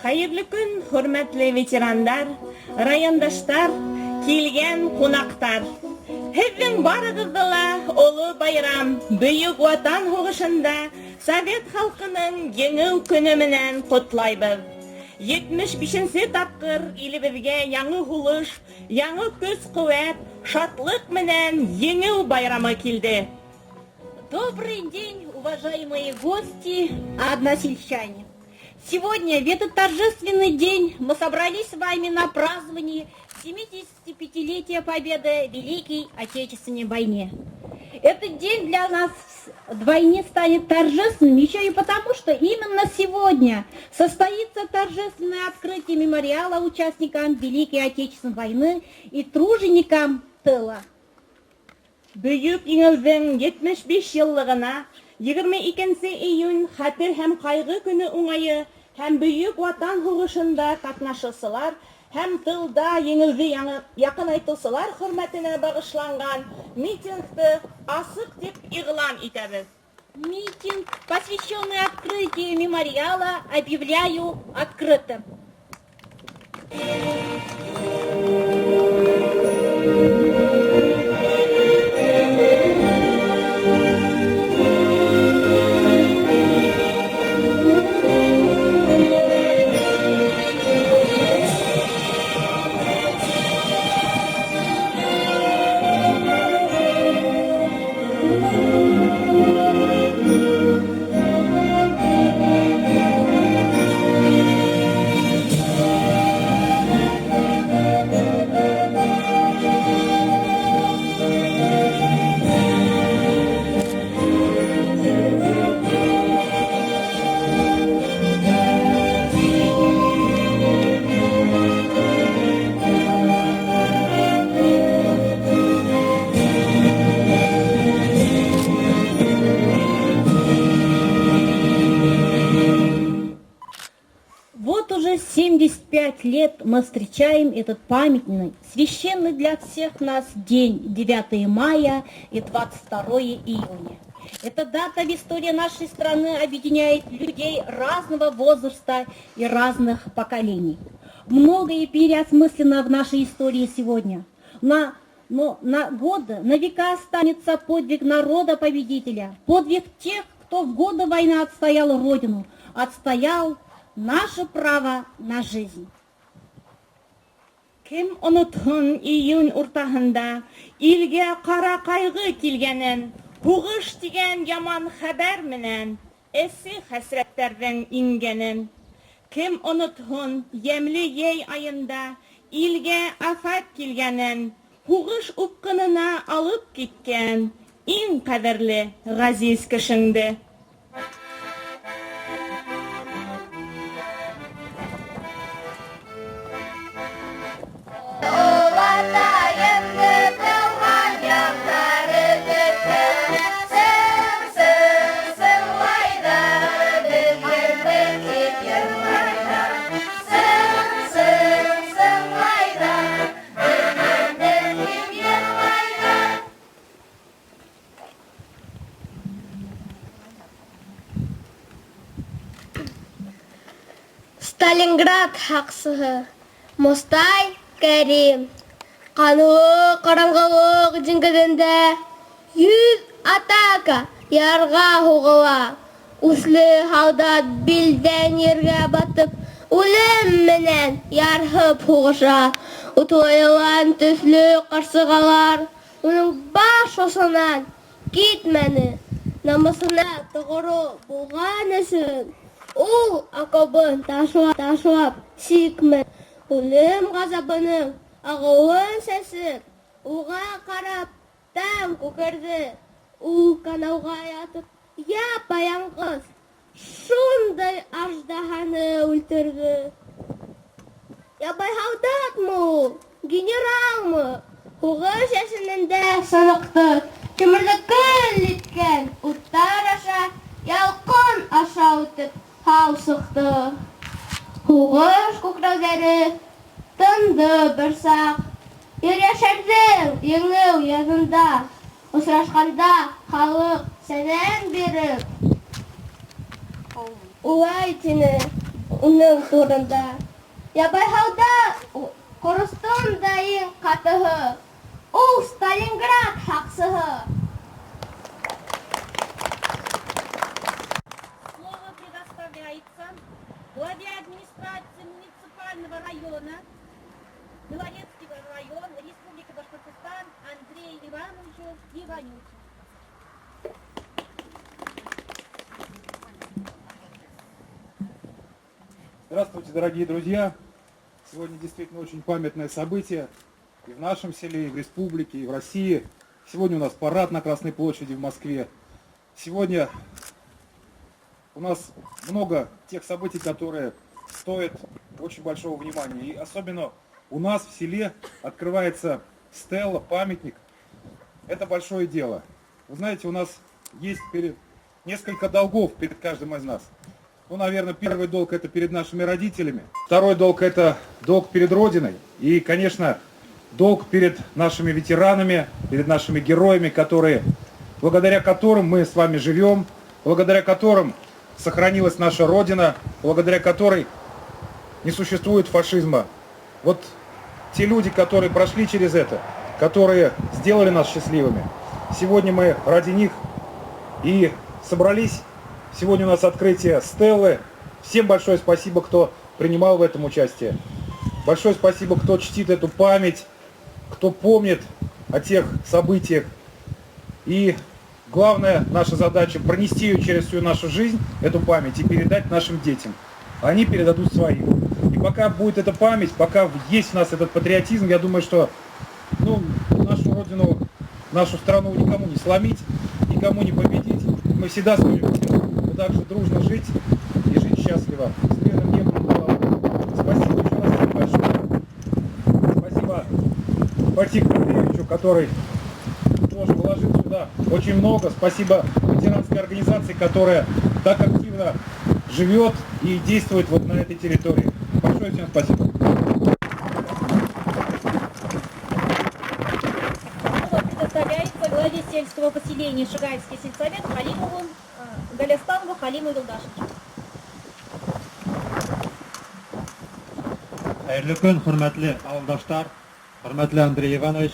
Hayırlı gün, hürmetli veteranlar, rayondaşlar, kelgen konaktar. Hepin barıgızdıla olu bayram, büyük vatan hoğuşunda Sovet halkının yeni günümünen kutlaybız. 75-nji tapkır ilibizge yanı huluş, yanı köz kuvvet, şatlık menen yeni bayramı kildi. Добрый день, уважаемые гости, односельчане. Сегодня, в этот торжественный день, мы собрались с вами на праздновании 75-летия победы в Великой Отечественной войне. Этот день для нас вдвойне станет торжественным еще и потому, что именно сегодня состоится торжественное открытие мемориала участникам Великой Отечественной войны и труженикам тыла. Büyük Yıldız'ın 75 yıllığına 22 iyun Hatır hem kaygı günü uңайы hem büyük vatan hoğuşunda katnaşılsılar hem tılda yengildi yakın aytılsılar hürmetine bağışlangan митингті асык деп иғлан итәбез. Митинг, посвященный открытию мемориала, объявляю открытым. Вот уже 75 лет мы встречаем этот памятный, священный для всех нас день, 9 мая и 22 июня. Эта дата в истории нашей страны объединяет людей разного возраста и разных поколений. Многое переосмыслено в нашей истории сегодня. Но на годы, на века останется подвиг народа-победителя, подвиг тех, кто в годы войны отстоял Родину, отстоял наше право на жизнь. Кем онытһын июнь уртаһында илгә кара кайгы килгәнен, һугыш дигән яман хәбәр менән эссе хәсрәттәрдән ингәнен. Кем онытһын ямьле яй айында илгә афат килгәнен, һугыш упкынына алып киткән иң кадерле газиз кешеңде. Сталинград хақсығы, Мостай Кәрим, қанығы қараңғылық жіңгідінде, 100 атака ярға хуғыла, ұслы халдат білден ерге батып, өлім менен ярхып хуғыша, ұтойылан түслі қарсығалар, оның баш осынан кетмені, намысына тұғыры болған өсін. Ул акобын ташлап сикмен, өлім ғазабының ағуын сәсін, уға қарап таң көкірді, ул канауға ятып, япа-яңғыз, шундай аждаханы өлтірді. Ябай халдат му, генерал му, хуғыш әсінінде сынықты, көмірлі күл еткен, ұттар аша, ялқын аша өтіп, хау сықты. Хуғыш көкірәулері тынды бір сақ. Ер-яшәрдің еңеу язында, ұсырашқанда халық сәнен беріп. Улай тені, уның турында. Ябайһауда Коростон дайын қатығы. Ул Сталинград хақсығы. Слово предоставляется главе администрации муниципального района Белорецкий район Республики Башкортостан Андрею Ивановичу Иванюку. Здравствуйте, дорогие друзья! Сегодня действительно очень памятное событие и в нашем селе, и в республике, и в России. Сегодня у нас парад на Красной площади в Москве. Сегодня у нас много тех событий, которые стоят очень большого внимания. И особенно у нас в селе открывается стела, памятник. Это большое дело. Вы знаете, у нас есть несколько долгов перед каждым из нас. Ну, наверное, первый долг это перед нашими родителями. Второй долг это долг перед Родиной. И, конечно, долг перед нашими ветеранами, перед нашими героями, благодаря которым мы с вами живем, благодаря которым сохранилась наша Родина, благодаря которой не существует фашизма. Вот те люди, которые прошли через это, которые сделали нас счастливыми, сегодня мы ради них и собрались. Сегодня у нас открытие стелы. Всем большое спасибо, кто принимал в этом участие. Большое спасибо, кто чтит эту память, кто помнит о тех событиях. И главная наша задача пронести ее через всю нашу жизнь, эту память, и передать нашим детям. Они передадут своим. И пока будет эта память, пока есть у нас этот патриотизм, я думаю, что нашу Родину, нашу страну никому не сломить, никому не победить. Мы всегда с вами будем также дружно жить и жить счастливо. С мирным небом над головой. Спасибо еще раз всем большое. Спасибо Фатиху Андреевичу, который тоже вложил сюда очень много. Спасибо ветеранской организации, которая так активно живет и действует вот на этой территории. Большое всем спасибо. Слово предоставляется главе сельского поселения Шигайский сельсовет Халимову Галистанову Халиму Юлдашевичу. Хайырлы күн, хурматлы ауылдаштар, хурматлы Андрей Иванович.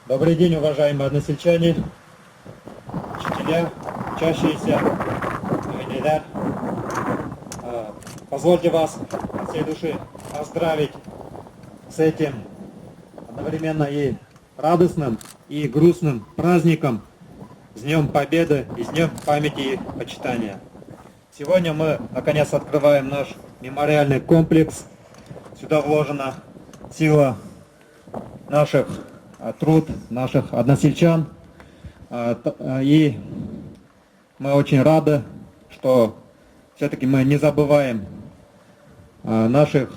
Добрый день, уважаемые односельчане, учителя, учащиеся, инженер. Позвольте вас от всей души поздравить с этим одновременно и радостным, и грустным праздником, с Днем Победы и с Днем памяти и почитания. Сегодня мы наконец открываем наш мемориальный комплекс. Сюда вложена сила наших труд, наших односельчан. И мы очень рады, что все-таки мы не забываем наших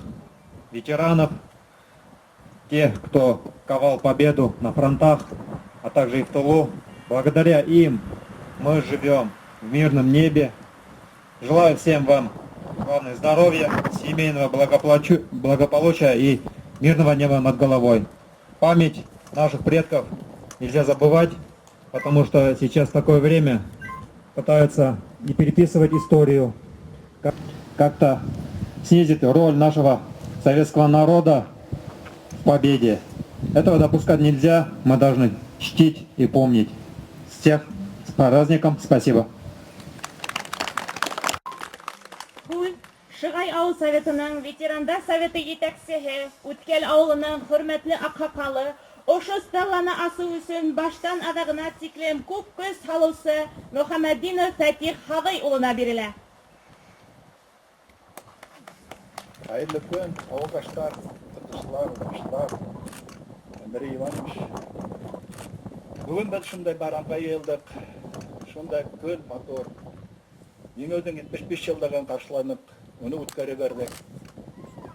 ветеранов, тех, кто ковал победу на фронтах, а также и в тылу. Благодаря им мы живем в мирном небе. Желаю всем вам, главное, здоровья, семейного благополучия и мирного неба над головой. Память наших предков нельзя забывать, потому что сейчас такое время пытаются и переписывать историю, как-то снизить роль нашего советского народа в победе. Этого допускать нельзя, мы должны чтить и помнить. Всех с праздником, спасибо. Шыгай ауыл советының ветерандар советы етәксеһе, Үткәл ауылының хөрмәтле аксакалы, ошо стелланы асу өчен баштан адагына тиклем күп көз салучы Мөхәммәддинов Фатих Хавый улына бирелә. Hayırlı gün, avukatlar, tutukçular, uşlar, Andrei Ivanoviç. Bugün biz şunday baramga geldik, şunday gün motor. Yengilden 75 yıldan karşılanıp, onu utkara verdik.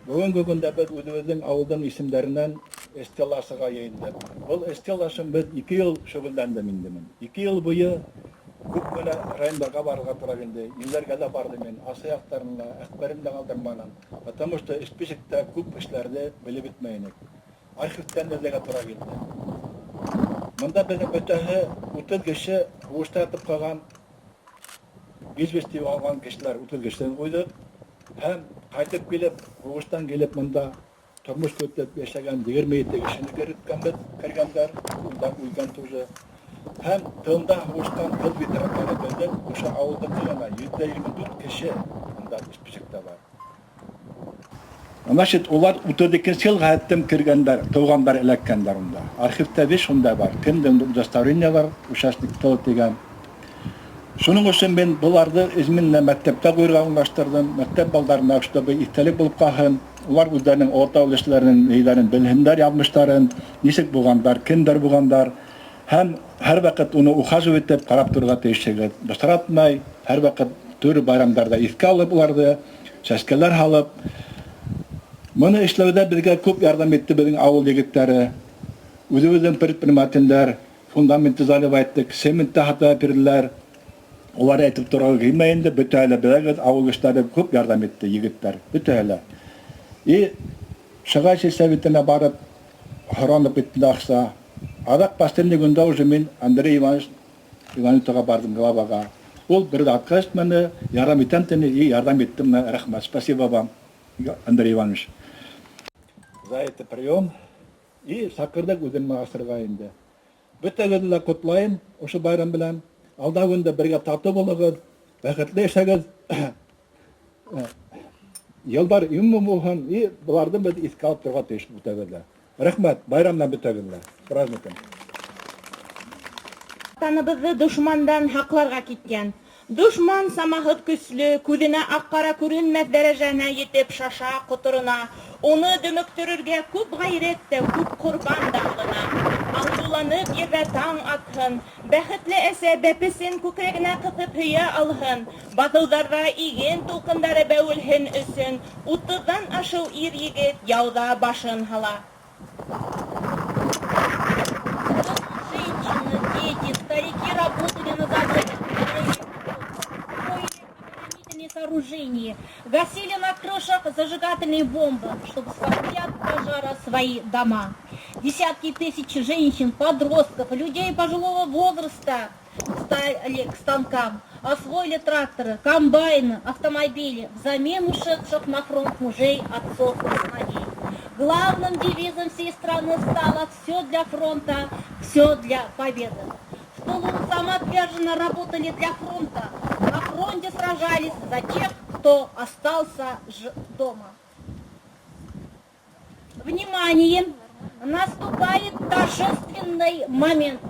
Bugünkü günde biz özümüzün avuldan isimlerinden estelasıga yayındık. O estelasın biz 2 yıl şugullandım indimin. 2 yıl boyu көп көне райондарға баруға тура келді. Үйлерге де барды мен, асаяқтарымда, әкбәрімде қалдырманан. Потому что списокта көп кішілерді біліп етмейінік. Архивтен өзеге тура келді. Мұнда біздің өтәхі 30 кіші ұғышта атып қалған, 5 алған кішілер 30 кішіден қойдық. һәм кайтып килеп, угыштан килеп монда тормыш көтеп яшәгән 27 кешене кергәннәр, унда үлгән тоже. Һәм тылда угыштан тыл ветераннары белдек, ошо авылда гына 724 кеше монда списокта бар. Значит, улар 32 елга хәттем кергәннәр, туганнар эләккәннәр унда. Архивта биш унда бар. Кемдән удостоверениелар, участник тыл дигән. Шуның өчен мен буларды изменле мәктәптә куйырга уңаштырдым. Мәктәп балдарына чтобы истәлек булып калһын. Улар үзләренең орта эшләрен, ниләрен белһеннәр, язмышларын, ничек булгандар, кемдер булгандар. Һәм һәр вакыт уны ухаживать итеп карап торырга тиешсегез. Башаратмай, һәр вакыт төрле байрамнарда искә алып уларды, шәшкәләр халып. Моны эшләүдә безгә күп ярдәм итте безнең авыл егетләре. Үзебезнең предпринимательләр, фундаментны заливайттык, цементта хата бирделәр. Улар әйтеп торырга килмәенде, бөтәле беләгез, авыл эшләре күп ярдәм итте егетләр, бөтәле. И шагачы советына барып, хоронып иттеләр. Адак последний гунда уже мен Андрей Ивановичка бардым главага. Ул бер отказ менә ярдәм итәм и ярдәм иттем, рәхмәт. Спасибо вам, Андрей Иванович. За это прием и сакырдык үзен магасырга инде. Бөтәгезне дә котлайм ошо байрам белән. Алда гүндә бергә тату булыгыз, бәхетле яшәгез. Елдар имам булган и буларды без искә алып торырга тиеш бөтәгезне. Рәхмәт, байрамнан бөтәгезне. Праздником. Таныбызны душмандан хакларга киткән. Душман самаһыт көчле, күзенә ак-кара күренмәс дәрәҗәне җитеп шаша кутырына. Уны дөмөктөрергә күп гайрәттә, күп курбан да алына. Аңдуланып ергә таң атһын, бәхетле әсә бәпесен күкрәгенә кысып һөя алһын. Батылдарга иген тулкындары бәүелһен өсөн, 30-дан ашыу ир егет яуда башын һала. Женщины, дети, старики работали на заводе, строили сооружения, гасили на крышах зажигательные бомбы, чтобы спасти от пожара свои дома. Десятки тысяч женщин, подростков, людей пожилого возраста стали к станкам, освоили тракторы, комбайны, автомобили взамен ушедших на фронт мужей, отцов и сыновей. Главным девизом всей страны стало «Все для фронта, все для победы». В тылу самоотверженно работали для фронта. На фронте сражались за тех, кто остался дома. Внимание! Наступает торжественный момент.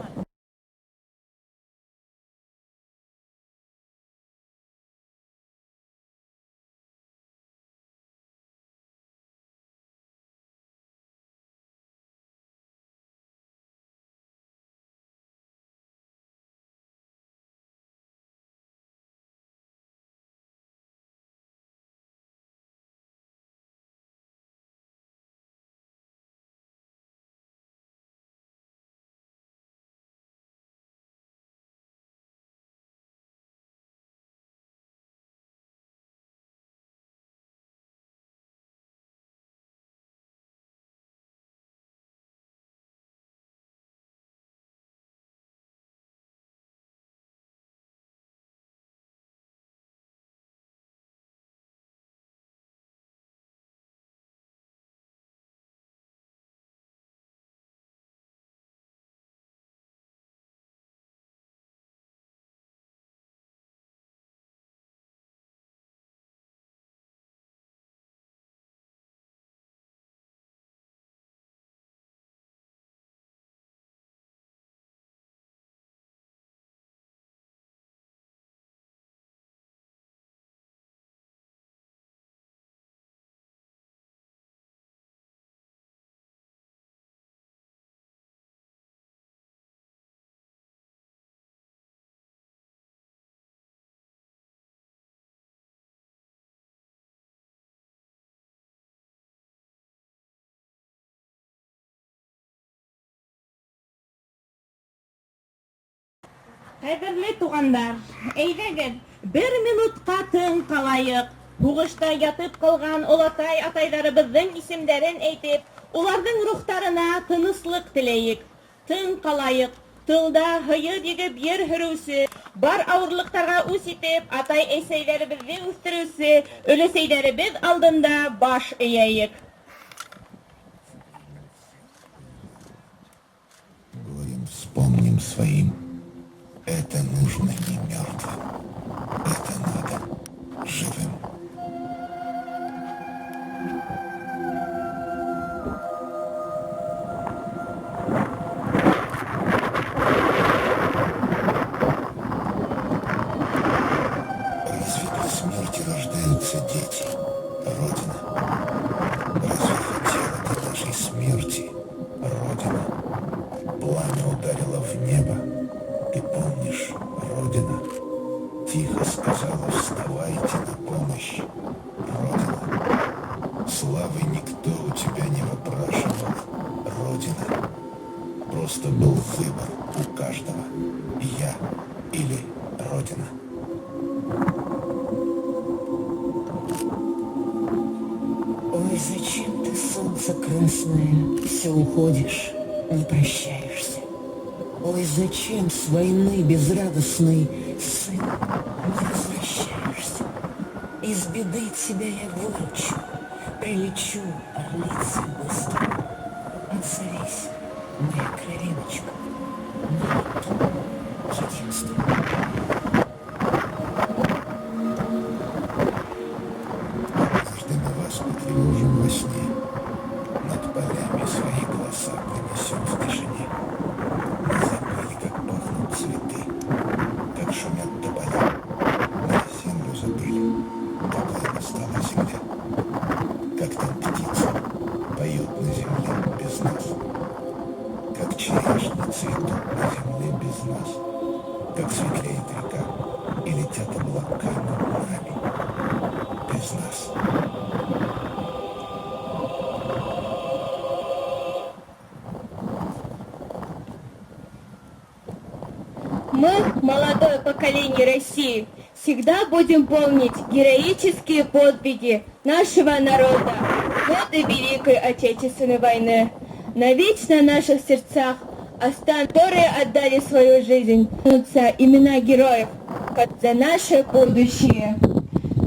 Кадерле тугандар, әйдәгез, бер минутка тын калайык. Һугышта ятып калган олатай атайларыбызның исемнәрен әйтеп, уларның рухтарына тыныслык теләйек. Тын калайык. Тылда һыйыр егеп ер һөрүсе, бар ауырлыктарга үс итеп, атай-әсәйләребезне үстерүсе өлесәйләребез алдында баш эйәйек. Говорим, вспомним своим. Это нужно не мертвым. Это надо живым. Разве для смерти рождаются дети? Родина. Разве хотела ты нашей смерти? Родина. Пламя ударило в небо. Ты помнишь, Родина? Тихо сказала, вставайте на помощь. Родина. Славы никто у тебя не выпрашивал. Родина. Просто был выбор у каждого. Я или Родина. Ой, зачем ты, солнце красное, все уходишь, не прощаешься? Ой, зачем с войны безрадостный сын не возвращаешься? Из беды тебя я выручу, прилечу орлицей быстро. Отзовись, моя кровиночка, на единство. Однажды мы вас потревожим во сне. Над полями свои голоса принесем в тишине. Мы забыли, как пахнут цветы, как шумят тополя. Мы землю забыли, какой настала земля. Как там птицы поют на земле без нас. Как черешни цветут на земле без нас. Как светлеет река и летят облака над нами без нас. Мы, молодое поколение России, всегда будем помнить героические подвиги нашего народа в годы Великой Отечественной войны. Навечно в наших сердцах останутся, которые отдали свою жизнь, имена героев за наше будущее.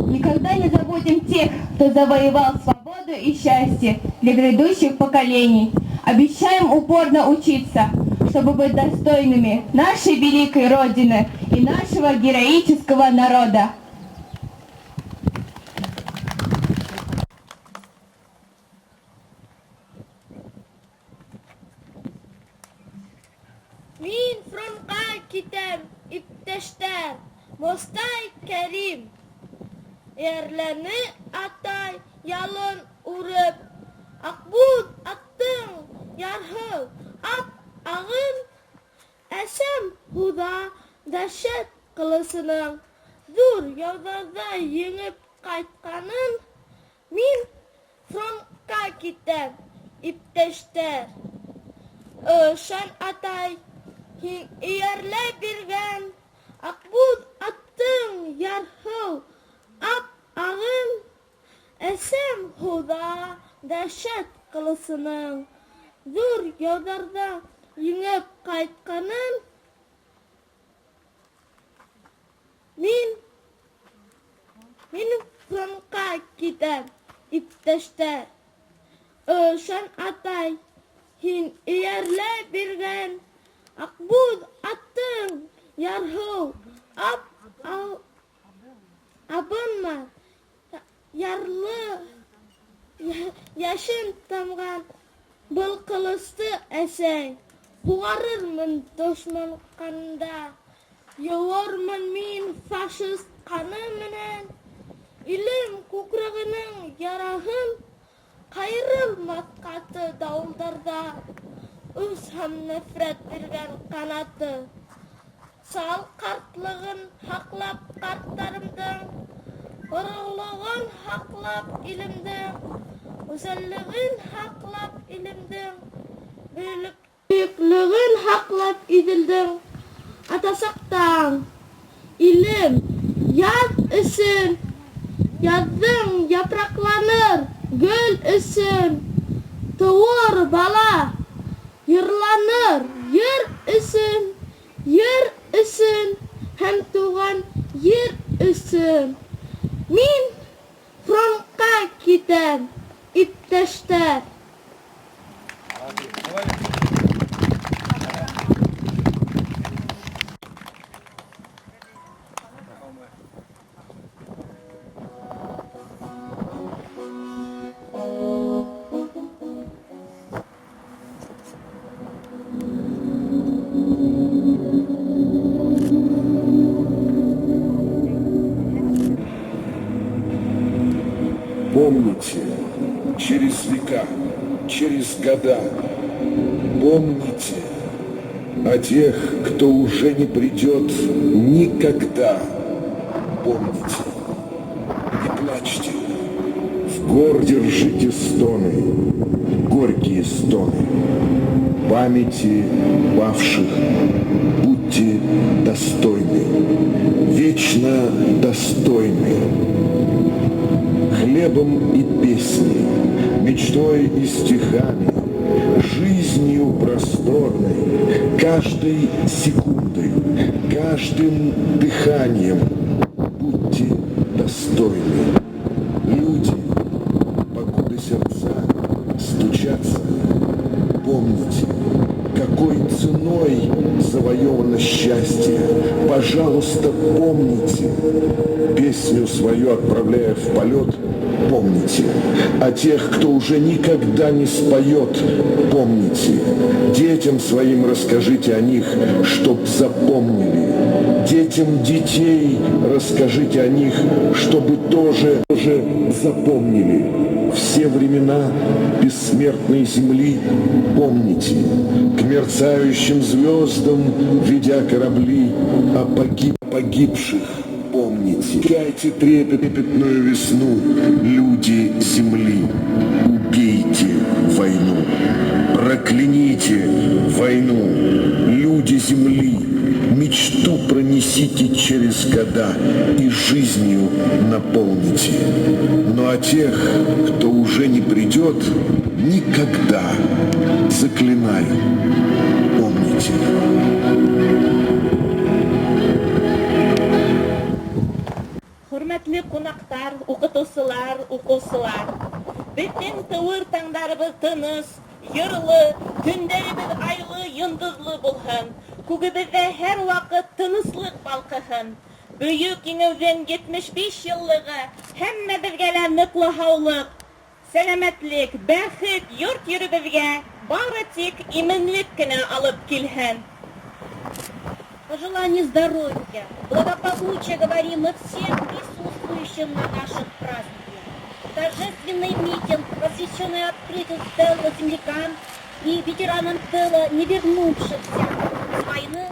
Никогда не забудем тех, кто завоевал свободу и счастье для грядущих поколений. Обещаем упорно учиться, чтобы быть достойными нашей великой Родины и нашего героического народа. Мин фронтка китәм, иптәштәр, Мостай Кәрим. Эрләрне атай ялын урып, Акбуд аттың ярһыл, ап ағын, әсәм худа дәшәт кылысының, зур яуҙарҙа еңеп ҡайтҡанын. Мин фронтка китәм, иптәштәр. Ышан атай, һин эйәрләй биргән, Акбуд аттың ярһыл, ап ағын, әсәм худа дәшәт кылысының, зур яуҙарҙа еңеп ҡайтҡанын. Мин фронтка китәм, иптәштәр. Ышан атай, һин эйәрләй биргән, Акбуд аттың ярһыл, ап абынма, ярлы яшен тамған был кылысты әсәй. Һуғарырмын дошман ҡанында, йыуырмын мин фашист ҡаны менән. Илем күкрәгенең яраһын ҡайырылмаҫ ҡаты дауылдарҙа, үс һәм нәфрәт биргән ҡанаты. Сал ҡартлығын һаҡлап ҡарттарымдың, ороғлығын һаҡлап илемдең, үсәллеген һаҡлап илемдең, бөйөклөгөн һаҡлап иҙелдең. Атасаҡтан илем яҙ өсөн, яҙҙың япраҡланыр гөл өсөн. Тыуыр бала йырланыр йыр өсөн, йыр өсөн, һәм туган ер өсөн. Мин фронтка китәм, иптәштәр. Помните, через века, через года, помните о тех, кто уже не придет никогда. Помните, не плачьте, в гор держите стоны, горькие стоны. Памяти павших будьте достойны, вечно достойны. Хлебом и песней, мечтой и стихами, жизнью просторной, каждой секундой, каждым дыханием будьте достойны. Люди, покуда сердца стучатся, помните, какой ценой завоевано счастье. Пожалуйста, помните, песню свою отправляя в полет, помните. О тех, кто уже никогда не споет, помните. Детям своим расскажите о них, чтоб запомнили. Детям детей расскажите о них, чтобы тоже запомнили. Все времена бессмертной земли помните. К мерцающим звездам, ведя корабли, о погибших помните. Чайте трепетную весну, люди земли. Убейте войну, прокляните войну, люди земли. Мечту пронесите через года и жизнью наполните. Но о тех, кто уже не придет никогда, заклинаю, помните. Hürmetli qonaqlar, o'qituvchilar, o'quvchilar. Bizning tavır tаңдарыбыз тыныс, йырлы, түндәребез айлы, йондызлы булһын. Күгебездә һәр вакыт тыныслык балкыһын. Бөек еңеүдән 75 еллыгы һәммәбезгә лә ныклы һаулык, сәламәтлек, бәхет йорт йөребезгә бары тик именлек кенә алып килһен. Пожелание здоровья, благополучия говорим мы всем присутствующим на нашем празднике. Торжественный митинг, посвященный открытию стелла землякам и ветеранам тыла, не вернувшихся с войны,